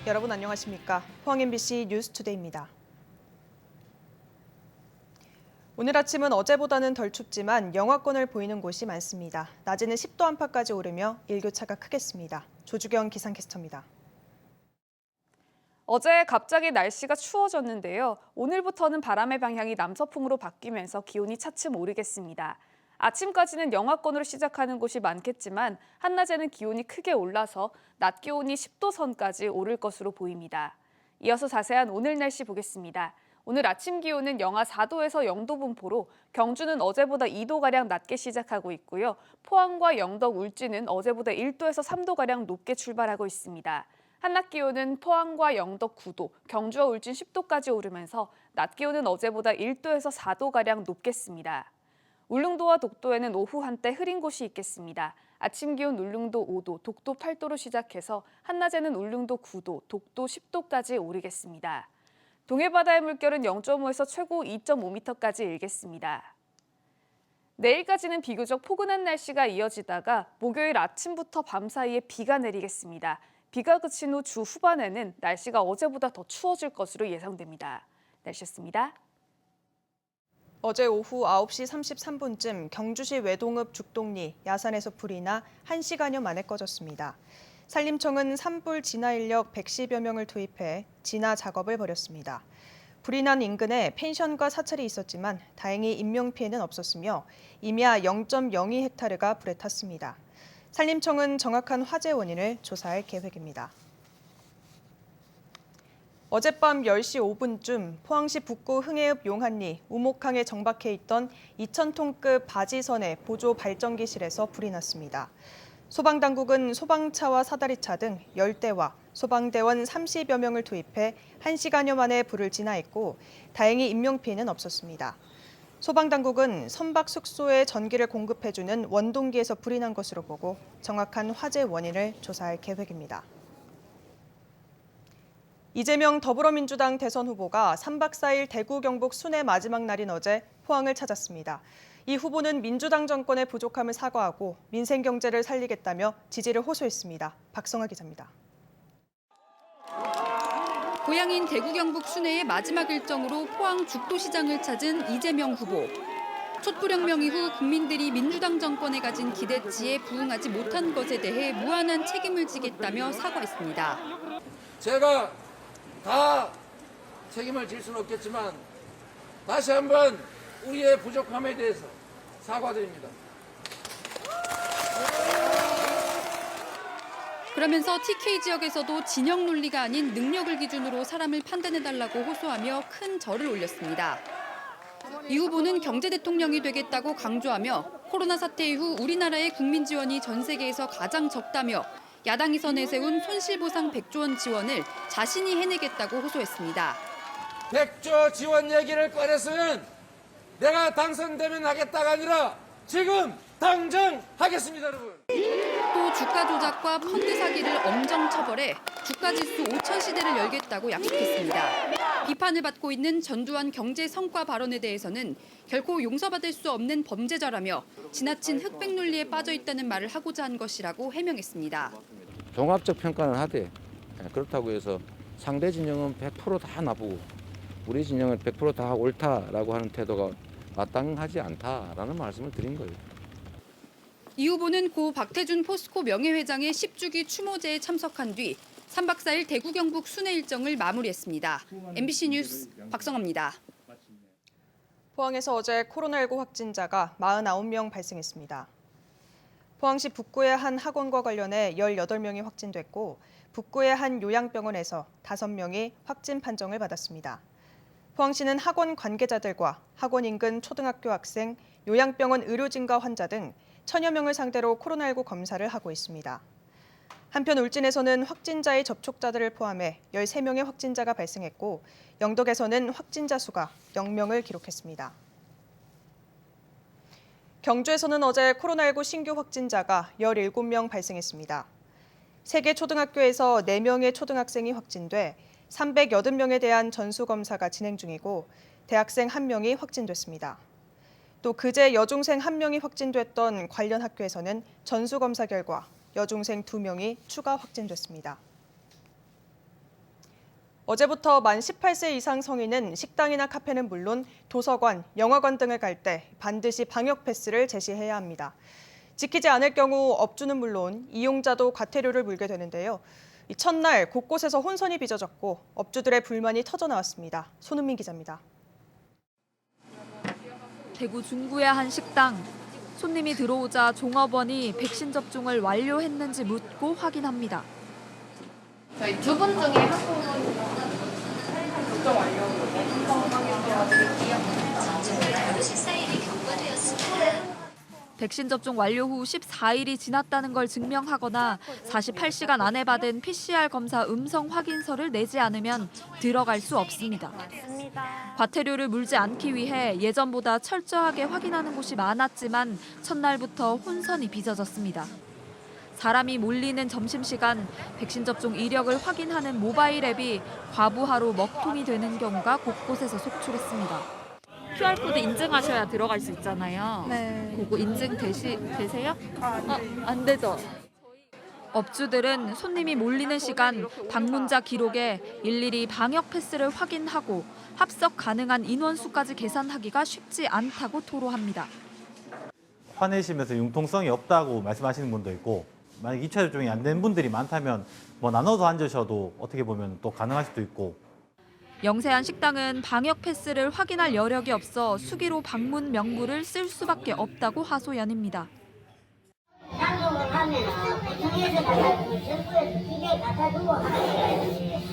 여러분 안녕하십니까? 포항 MBC 뉴스투데이입니다. 오늘 아침은 어제보다는 덜 춥지만 영하권을 보이는 곳이 많습니다. 낮에는 10도 안팎까지 오르며 일교차가 크겠습니다. 조주경 기상캐스터입니다. 어제 갑자기 날씨가 추워졌는데요. 오늘부터는 바람의 방향이 남서풍으로 바뀌면서 기온이 차츰 오르겠습니다. 아침까지는 영하권으로 시작하는 곳이 많겠지만 한낮에는 기온이 크게 올라서 낮 기온이 10도 선까지 오를 것으로 보입니다. 이어서 자세한 오늘 날씨 보겠습니다. 오늘 아침 기온은 영하 4도에서 0도 분포로 경주는 어제보다 2도가량 낮게 시작하고 있고요. 포항과 영덕, 울진은 어제보다 1도에서 3도가량 높게 출발하고 있습니다. 한낮 기온은 포항과 영덕 9도, 경주와 울진 10도까지 오르면서 낮 기온은 어제보다 1도에서 4도가량 높겠습니다. 울릉도와 독도에는 오후 한때 흐린 곳이 있겠습니다. 아침 기온 울릉도 5도, 독도 8도로 시작해서 한낮에는 울릉도 9도, 독도 10도까지 오르겠습니다. 동해바다의 물결은 0.5에서 최고 2.5m까지 일겠습니다. 내일까지는 비교적 포근한 날씨가 이어지다가 목요일 아침부터 밤 사이에 비가 내리겠습니다. 비가 그친 후 주 후반에는 날씨가 어제보다 더 추워질 것으로 예상됩니다. 날씨였습니다. 어제 오후 9시 33분쯤 경주시 외동읍 죽동리 야산에서 불이 나 1시간여 만에 꺼졌습니다. 산림청은 산불 진화 인력 110여 명을 투입해 진화 작업을 벌였습니다. 불이 난 인근에 펜션과 사찰이 있었지만 다행히 인명피해는 없었으며 임야 0.02헥타르가 불에 탔습니다. 산림청은 정확한 화재 원인을 조사할 계획입니다. 어젯밤 10시 5분쯤 포항시 북구 흥해읍 용한리 우목항에 정박해 있던 2,000톤급 바지선의 보조 발전기실에서 불이 났습니다. 소방당국은 소방차와 사다리차 등 10대와 소방대원 30여 명을 투입해 1시간여 만에 불을 진화했고 다행히 인명피해는 없었습니다. 소방당국은 선박 숙소에 전기를 공급해주는 원동기에서 불이 난 것으로 보고 정확한 화재 원인을 조사할 계획입니다. 이재명 더불어민주당 대선 후보가 3박 4일 대구 경북 순회 마지막 날인 어제 포항을 찾았습니다. 이 후보는 민주당 정권의 부족함을 사과하고 민생 경제를 살리겠다며 지지를 호소했습니다. 박성아 기자입니다. 고향인 대구 경북 순회의 마지막 일정으로 포항 죽도시장을 찾은 이재명 후보. 촛불혁명 이후 국민들이 민주당 정권에 가진 기대치에 부응하지 못한 것에 대해 무한한 책임을 지겠다며 사과했습니다. 제가 다 책임을 질 수는 없겠지만 다시 한번 우리의 부족함에 대해서 사과드립니다. 그러면서 TK 지역에서도 진영 논리가 아닌 능력을 기준으로 사람을 판단해달라고 호소하며 큰 절을 올렸습니다. 이 후보는 경제 대통령이 되겠다고 강조하며 코로나 사태 이후 우리나라의 국민 지원이 전 세계에서 가장 적다며 야당에서 내세운 손실보상 100조 원 지원을 자신이 해내겠다고 호소했습니다. 100조 지원 얘기를 꺼냈으면 내가 당선되면 하겠다가 아니라 지금 당장 하겠습니다, 여러분. 또 주가 조작과 펀드 사기를 엄정 처벌해 주가지수 5천 시대를 열겠다고 약속했습니다. 비판을 받고 있는 전두환 경제 성과 발언에 대해서는 결코 용서받을 수 없는 범죄자라며 지나친 흑백 논리에 빠져 있다는 말을 하고자 한 것이라고 해명했습니다. 종합적 평가는 하되 그렇다고 해서 상대 진영은 100%다 나쁘고 우리 진영은 100%다 옳다라고 하는 태도가 마땅하지 않다라는 말씀을 드린 거예요. 이 후보는 고 박태준 포스코 명예회장의 10주기 추모제에 참석한 뒤 3박 4일 대구 경북 순회 일정을 마무리했습니다. MBC 뉴스 박성아입니다. 포항에서 어제 코로나19 확진자가 49명 발생했습니다. 포항시 북구의 한 학원과 관련해 18명이 확진됐고 북구의 한 요양병원에서 5명이 확진 판정을 받았습니다. 포항시는 학원 관계자들과 학원 인근 초등학교 학생, 요양병원 의료진과 환자 등 1000여 명을 상대로 코로나19 검사를 하고 있습니다. 한편 울진에서는 확진자의 접촉자들을 포함해 13명의 확진자가 발생했고 영덕에서는 확진자 수가 0명을 기록했습니다. 경주에서는 어제 코로나19 신규 확진자가 17명 발생했습니다. 3개 초등학교에서 4명의 초등학생이 확진돼 380명에 대한 전수검사가 진행 중이고 대학생 1명이 확진됐습니다. 또 그제 여중생 1명이 확진됐던 관련 학교에서는 전수검사 결과 여중생 2명이 추가 확진됐습니다. 어제부터 만 18세 이상 성인은 식당이나 카페는 물론 도서관, 영화관 등을 갈 때 반드시 방역 패스를 제시해야 합니다. 지키지 않을 경우 업주는 물론 이용자도 과태료를 물게 되는데요. 이 첫날 곳곳에서 혼선이 빚어졌고 업주들의 불만이 터져나왔습니다. 손은민 기자입니다. 대구 중구의 한 식당. 손님이 들어오자 종업원이 백신 접종을 완료했는지 묻고 확인합니다. 저희 두 분 중에 한 분은 접종 완료 백신 접종 완료 후 14일이 지났다는 걸 증명하거나 48시간 안에 받은 PCR 검사 음성 확인서를 내지 않으면 들어갈 수 없습니다. 과태료를 물지 않기 위해 예전보다 철저하게 확인하는 곳이 많았지만 첫날부터 혼선이 빚어졌습니다. 사람이 몰리는 점심시간 백신 접종 이력을 확인하는 모바일 앱이 과부하로 먹통이 되는 경우가 곳곳에서 속출했습니다. QR코드 인증하셔야 들어갈 수 있잖아요. 네. 그거 인증 되세요? 안 되죠. 업주들은 손님이 몰리는 시간 방문자 기록에 일일이 방역 패스를 확인하고 합석 가능한 인원수까지 계산하기가 쉽지 않다고 토로합니다. 화내시면서 융통성이 없다고 말씀하시는 분도 있고, 만약 2차 접종이 안 된 분들이 많다면 뭐 나눠서 앉으셔도 어떻게 보면 또 가능할 수도 있고. 영세한 식당은 방역 패스를 확인할 여력이 없어 수기로 방문 명부를 쓸 수밖에 없다고 하소연입니다. 방송을 하면 정해서 갖다 두고 정부에서 기계에 갖다 두고 하는데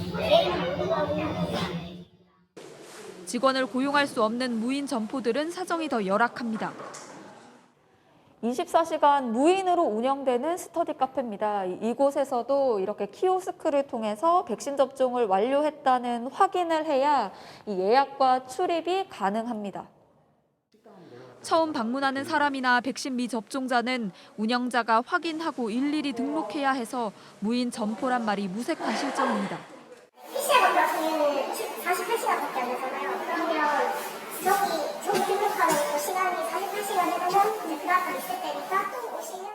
직원을 고용할 수 없는 무인 점포들은 사정이 더 열악합니다. 24시간 무인으로 운영되는 스터디 카페입니다. 이곳에서도 이렇게 키오스크를 통해서 백신 접종을 완료했다는 확인을 해야 이 예약과 출입이 가능합니다. 처음 방문하는 사람이나 백신 미접종자는 운영자가 확인하고 일일이 등록해야 해서 무인 점포란 말이 무색한 실정입니다. PCR 같은 경우에는 48시간밖에 안 되잖아요. 그러면 저기 등록하는 시간이 48시간 되면 이제 그 앞에 있을 때니까 또 오시면.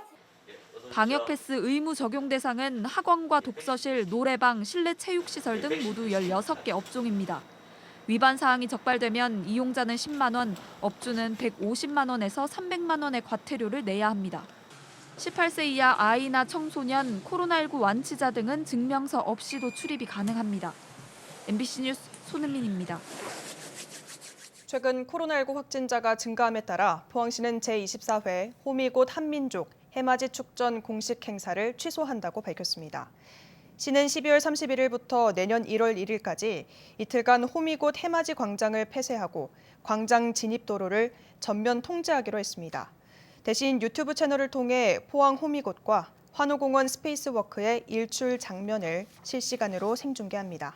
방역 패스 의무 적용 대상은 학원과 독서실, 노래방, 실내 체육시설 등 모두 16개 업종입니다. 위반 사항이 적발되면 이용자는 10만 원, 업주는 150만 원에서 300만 원의 과태료를 내야 합니다. 18세 이하 아이나 청소년, 코로나19 완치자 등은 증명서 없이도 출입이 가능합니다. MBC 뉴스 손은민입니다. 최근 코로나19 확진자가 증가함에 따라 포항시는 제24회 호미곶 한민족 해맞이 축전 공식 행사를 취소한다고 밝혔습니다. 시는 12월 31일부터 내년 1월 1일까지 이틀간 호미곶 해맞이 광장을 폐쇄하고 광장 진입도로를 전면 통제하기로 했습니다. 대신 유튜브 채널을 통해 포항 호미곶과 환호공원 스페이스워크의 일출 장면을 실시간으로 생중계합니다.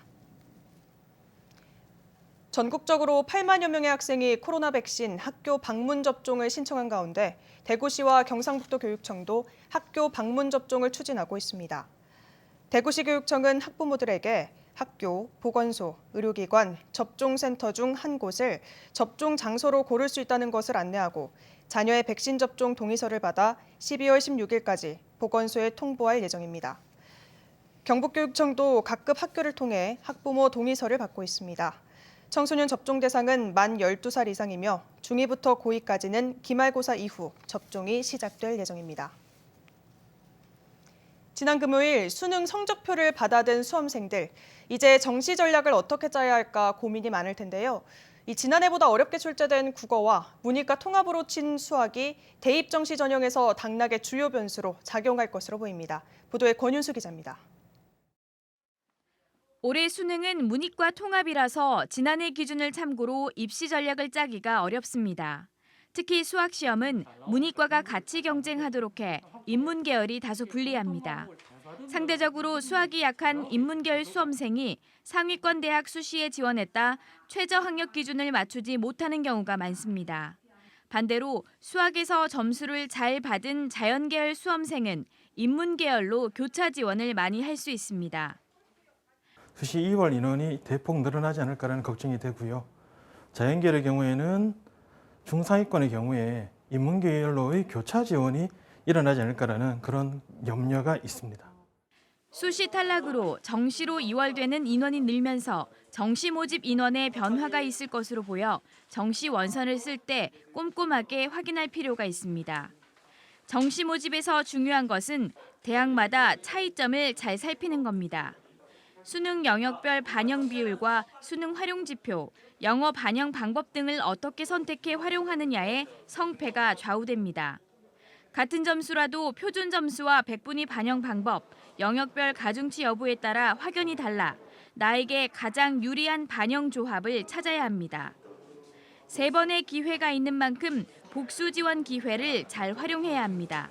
전국적으로 8만여 명의 학생이 코로나 백신 학교 방문 접종을 신청한 가운데 대구시와 경상북도 교육청도 학교 방문 접종을 추진하고 있습니다. 대구시 교육청은 학부모들에게 학교, 보건소, 의료기관, 접종센터 중 한 곳을 접종 장소로 고를 수 있다는 것을 안내하고 자녀의 백신 접종 동의서를 받아 12월 16일까지 보건소에 통보할 예정입니다. 경북교육청도 각급 학교를 통해 학부모 동의서를 받고 있습니다. 청소년 접종 대상은 만 12살 이상이며 중2부터 고2까지는 기말고사 이후 접종이 시작될 예정입니다. 지난 금요일 수능 성적표를 받아든 수험생들, 이제 정시 전략을 어떻게 짜야 할까 고민이 많을 텐데요. 이 지난해보다 어렵게 출제된 국어와 문이과 통합으로 친 수학이 대입 정시 전형에서 당락의 주요 변수로 작용할 것으로 보입니다. 보도에 권윤수 기자입니다. 올해 수능은 문이과 통합이라서 지난해 기준을 참고로 입시 전략을 짜기가 어렵습니다. 특히 수학 시험은 문이과가 같이 경쟁하도록 해 인문 계열이 다소 불리합니다. 상대적으로 수학이 약한 인문계열 수험생이 상위권 대학 수시에 지원했다 최저 학력 기준을 맞추지 못하는 경우가 많습니다. 반대로 수학에서 점수를 잘 받은 자연계열 수험생은 인문계열로 교차 지원을 많이 할 수 있습니다. 수시 2월 인원이 대폭 늘어나지 않을까라는 걱정이 되고요. 자연계열의 경우에는 중상위권의 경우에 인문계열로의 교차 지원이 일어나지 않을까라는 그런 염려가 있습니다. 수시 탈락으로 정시로 이월되는 인원이 늘면서 정시 모집 인원에 변화가 있을 것으로 보여 정시 원선을 쓸 때 꼼꼼하게 확인할 필요가 있습니다. 정시 모집에서 중요한 것은 대학마다 차이점을 잘 살피는 겁니다. 수능 영역별 반영 비율과 수능 활용 지표, 영어 반영 방법 등을 어떻게 선택해 활용하느냐에 성패가 좌우됩니다. 같은 점수라도 표준 점수와 백분위 반영 방법, 영역별 가중치 여부에 따라 확연히 달라 나에게 가장 유리한 반영 조합을 찾아야 합니다. 3번의 기회가 있는 만큼 복수 지원 기회를 잘 활용해야 합니다.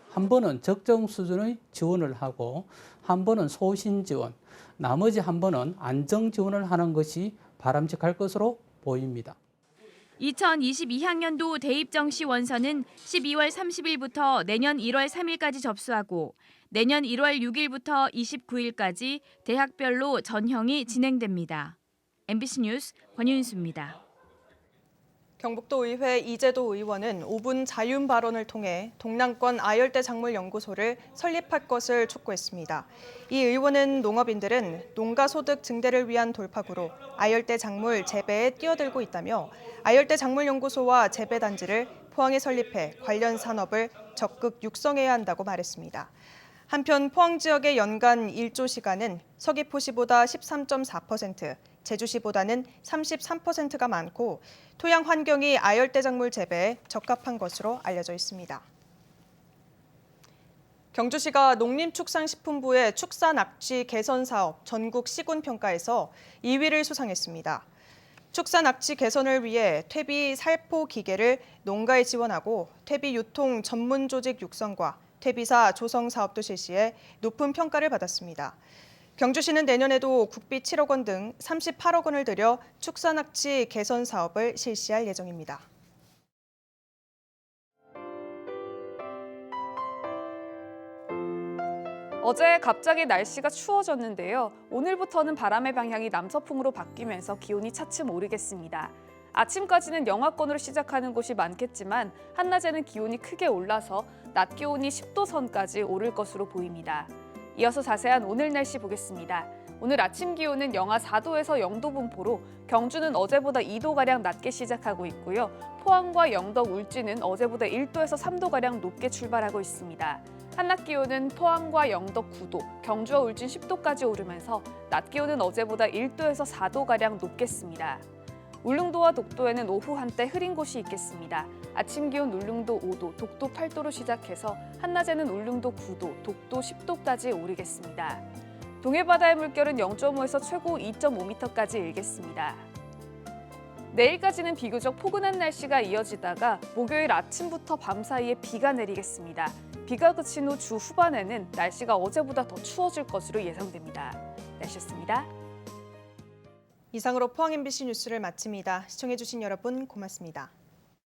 한 번은 적정 수준의 지원을 하고 한 번은 소신 지원, 나머지 한 번은 안정 지원을 하는 것이 바람직할 것으로 보입니다. 2022학년도 대입 정시 원서는 12월 30일부터 내년 1월 3일까지 접수하고 내년 1월 6일부터 29일까지 대학별로 전형이 진행됩니다. MBC 뉴스 권윤수입니다. 경북도 의회 이재도 의원은 5분 자윤 발언을 통해 동남권 아열대 작물 연구소를 설립할 것을 촉구했습니다. 이 의원은 농업인들은 농가 소득 증대를 위한 돌파구로 아열대 작물 재배에 뛰어들고 있다며 아열대 작물 연구소와 재배 단지를 포항에 설립해 관련 산업을 적극 육성해야 한다고 말했습니다. 한편 포항 지역의 연간 일조 시간은 서귀포시보다 13.4%, 제주시보다는 33%가 많고 토양 환경이 아열대 작물 재배에 적합한 것으로 알려져 있습니다. 경주시가 농림축산식품부의 축사낙지 개선 사업 전국 시군 평가에서 2위를 수상했습니다. 축사낙지 개선을 위해 퇴비 살포 기계를 농가에 지원하고 퇴비 유통 전문 조직 육성과 퇴비사 조성 사업도 실시해 높은 평가를 받았습니다. 경주시는 내년에도 국비 7억 원 등 38억 원을 들여 축사낙지 개선 사업을 실시할 예정입니다. 어제 갑자기 날씨가 추워졌는데요. 오늘부터는 바람의 방향이 남서풍으로 바뀌면서 기온이 차츰 오르겠습니다. 아침까지는 영하권으로 시작하는 곳이 많겠지만 한낮에는 기온이 크게 올라서 낮 기온이 10도 선까지 오를 것으로 보입니다. 이어서 자세한 오늘 날씨 보겠습니다. 오늘 아침 기온은 영하 4도에서 0도 분포로 경주는 어제보다 2도가량 낮게 시작하고 있고요. 포항과 영덕, 울진은 어제보다 1도에서 3도가량 높게 출발하고 있습니다. 한낮 기온은 포항과 영덕 9도, 경주와 울진 10도까지 오르면서 낮 기온은 어제보다 1도에서 4도가량 높겠습니다. 울릉도와 독도에는 오후 한때 흐린 곳이 있겠습니다. 아침 기온 울릉도 5도, 독도 8도로 시작해서 한낮에는 울릉도 9도, 독도 10도까지 오르겠습니다. 동해바다의 물결은 0.5에서 최고 2.5m까지 일겠습니다. 내일까지는 비교적 포근한 날씨가 이어지다가 목요일 아침부터 밤 사이에 비가 내리겠습니다. 비가 그친 후 주 후반에는 날씨가 어제보다 더 추워질 것으로 예상됩니다. 날씨였습니다. 이상으로 포항 MBC 뉴스를 마칩니다. 시청해주신 여러분 고맙습니다.